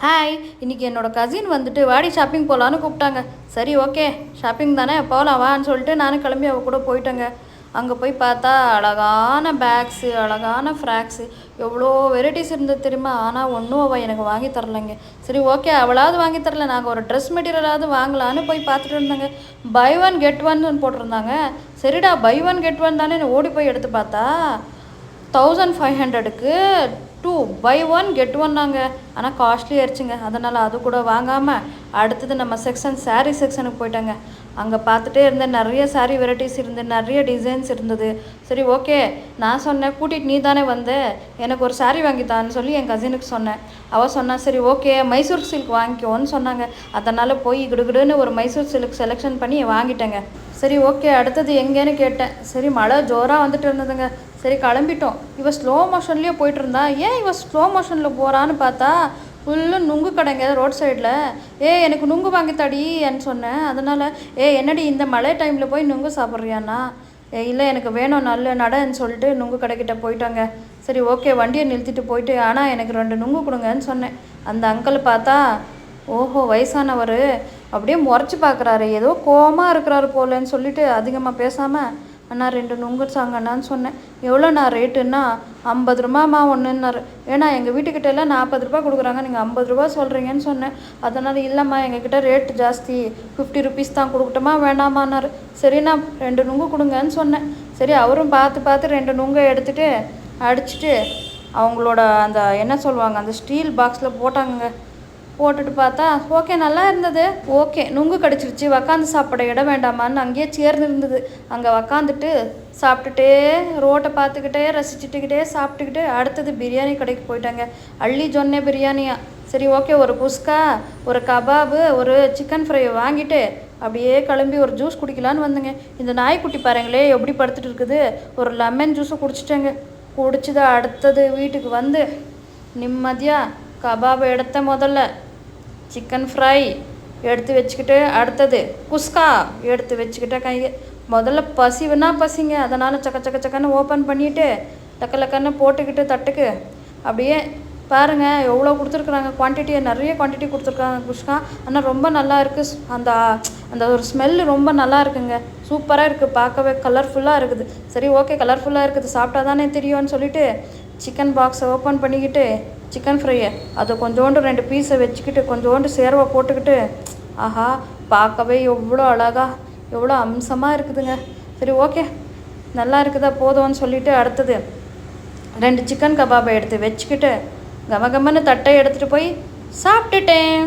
Hi, இன்றைக்கி என்னோடய cousin வந்துட்டு வாடி ஷாப்பிங் போகலான்னு கூப்பிட்டாங்க. சரி ஓகே, ஷாப்பிங் தானே போகலாம் வான்னு சொல்லிட்டு நானும் கிளம்பி அவள் கூட போயிட்டேங்க. அங்கே போய் பார்த்தா அழகான பேக்ஸு, அழகான ஃப்ராக்ஸு, எவ்வளோ வெரைட்டிஸ் இருந்தது தெரியுமா. ஆனால் ஒன்றும் அவள் எனக்கு வாங்கி தரலைங்க. சரி ஓகே, அவளாவது வாங்கி தரல, நாங்கள் ஒரு ட்ரெஸ் மெட்டீரியலாவது வாங்கலான்னு போய் பார்த்துட்டு இருந்தாங்க. பை ஒன் கெட் ஒன்னு போட்டிருந்தாங்க. சரிடா பை ஒன் கெட் ஒன் தானே ஓடி போய் எடுத்து பார்த்தா 1500க்கு 2 பை ஒன் கெட் ஒன்னாங்க. ஆனால் காஸ்ட்லி ஆயிடுச்சுங்க. அதனால் அது கூட வாங்காமல் அடுத்தது நம்ம சாரீ செக்ஷனுக்கு போயிட்டாங்க. அங்கே பார்த்துட்டே இருந்தேன், நிறைய சாரீ வெரைட்டிஸ் இருந்தது, நிறைய டிசைன்ஸ் இருந்தது. சரி ஓகே, நான் சொன்னேன் கூட்டிகிட்டு நீ தானே வந்த, எனக்கு ஒரு சாரீ வாங்கித்தான்னு சொல்லி என் கசினுக்கு சொன்னேன். அவள் சொன்னா சரி ஓகே மைசூர் சில்க் வாங்கிக்கோன்னு சொன்னாங்க. அதனால் போய் கிடுகிடுன்னு ஒரு மைசூர் சில்க் செலெக்ஷன் பண்ணி வாங்கிட்டேங்க. சரி ஓகே, அடுத்தது எங்கேன்னு கேட்டேன். சரி மழை ஜோராக வந்துட்டு இருந்ததுங்க. சரி கிளம்பிட்டோம். இவள் ஸ்லோ மோஷன்லேயே போயிட்டு இருந்தா. ஏன் இவள் ஸ்லோ மோஷனில் போகிறான்னு பார்த்தா ஃபுல்லு நுங்கு கடைங்க ரோட் சைடில். எனக்கு நுங்கு வாங்கி தடின்னு சொன்னேன். அதனால் என்னடி இந்த மழை டைமில் போய் நுங்கு சாப்பிட்றியாண்ணா? இல்லை எனக்கு வேணும் நல்ல நடன்னு சொல்லிட்டு நுங்கு கடைக்கிட்ட போயிட்டாங்க. சரி ஓகே, வண்டியை நிறுத்திட்டு போயிட்டு ஆனால் எனக்கு 2 நுங்கு கொடுங்கன்னு சொன்னேன். அந்த அங்கிள் பார்த்தா ஓஹோ வயசானவர், அப்படியே முறைச்சி பார்க்குறாரு, ஏதோ கோவமாக இருக்கிறாரு போலன்னு சொல்லிட்டு அதிகமாக பேசாமல் அண்ணா 2 நுங்கு சாங்கண்ணான்னு சொன்னேன். எவ்வளோண்ணா ரேட்டுன்னா 50 ரூபாம்மா ஒன்றுன்னாரு. ஏன்னா எங்கள் வீட்டுக்கிட்ட எல்லாம் 40 ரூபா கொடுக்குறாங்க, நீங்கள் 50 ரூபா சொல்கிறீங்கன்னு சொன்னேன். அதனால் இல்லைம்மா எங்ககிட்ட ரேட்டு ஜாஸ்தி, 50 ருபீஸ் தான் கொடுக்கட்டுமா வேண்டாமான்னாரு. சரிண்ணா 2 நுங்கு கொடுங்கன்னு சொன்னேன். சரி அவரும் பார்த்து 2 நுங்கை எடுத்துகிட்டு அடிச்சுட்டு அவங்களோட அந்த என்ன சொல்லுவாங்க அந்த ஸ்டீல் பாக்ஸில் போட்டாங்க. போட்டுட்டு பார்த்தா ஓகே நல்லா இருந்தது. ஓகே நுங்கு கடிச்சிருச்சு, உக்காந்து சாப்பிட இடம் வேண்டாமான்னு அங்கேயே சேர்ந்து இருந்தது. அங்கே உக்காந்துட்டு சாப்பிட்டுட்டே ரோட்டை பார்த்துக்கிட்டே ரசிச்சுட்டுக்கிட்டே சாப்பிட்டுக்கிட்டு அடுத்தது பிரியாணி கடைக்கு போயிட்டாங்க. அள்ளி ஜொன்னே பிரியாணியா. சரி ஓகே, ஒரு குஸ்கா, ஒரு கபாபு, ஒரு சிக்கன் ஃப்ரை வாங்கிட்டு அப்படியே கிளம்பி ஒரு ஜூஸ் குடிக்கலான்னு வந்தேங்க. இந்த நாய்க்குட்டி பாருங்களே எப்படி படுத்துட்டு இருக்குது. ஒரு லெமன் ஜூஸை குடிச்சிட்டேங்க. குடிச்சது அடுத்தது வீட்டுக்கு வந்து நிம்மதியாக கபாபை எடுத்த, முதல்ல சிக்கன் ஃப்ரை எடுத்து வச்சுக்கிட்டு அடுத்தது குஸ்கா எடுத்து வச்சுக்கிட்டேன் கையை. முதல்ல பசிவுன்னா பசிங்க. அதனால் சக்கன்னு ஓப்பன் பண்ணிவிட்டு லக்கன்னு போட்டுக்கிட்டு தட்டுக்கு அப்படியே பாருங்கள் எவ்வளோ கொடுத்துருக்குறாங்க. குவான்டிட்டியை நிறைய குவான்டிட்டி கொடுத்துருக்காங்க குஸ்கா. ஆனால் ரொம்ப நல்லா இருக்குது. அந்த அந்த ஒரு ஸ்மெல்லு ரொம்ப நல்லா இருக்குங்க. சூப்பராக இருக்குது, பார்க்கவே கலர்ஃபுல்லாக இருக்குது. சரி ஓகே கலர்ஃபுல்லாக இருக்குது, சாப்பிட்டா தானே தெரியும்னு சொல்லிவிட்டு சிக்கன் பாக்ஸை ஓப்பன் பண்ணிக்கிட்டு சிக்கன் ஃப்ரையை அதை கொஞ்சோண்டு 2 பீஸை வச்சுக்கிட்டு கொஞ்சோண்டு சேர்வை போட்டுக்கிட்டு ஆஹா பார்க்கவே எவ்வளோ அழகாக எவ்வளோ அம்சமாக இருக்குதுங்க. சரி ஓகே நல்லா இருக்குதா போதும்னு சொல்லிவிட்டு அடுத்தது 2 சிக்கன் கபாபை எடுத்து வச்சுக்கிட்டு கமகமன்னு தட்டை எடுத்துகிட்டு போய் சாப்பிட்டுட்டேன்.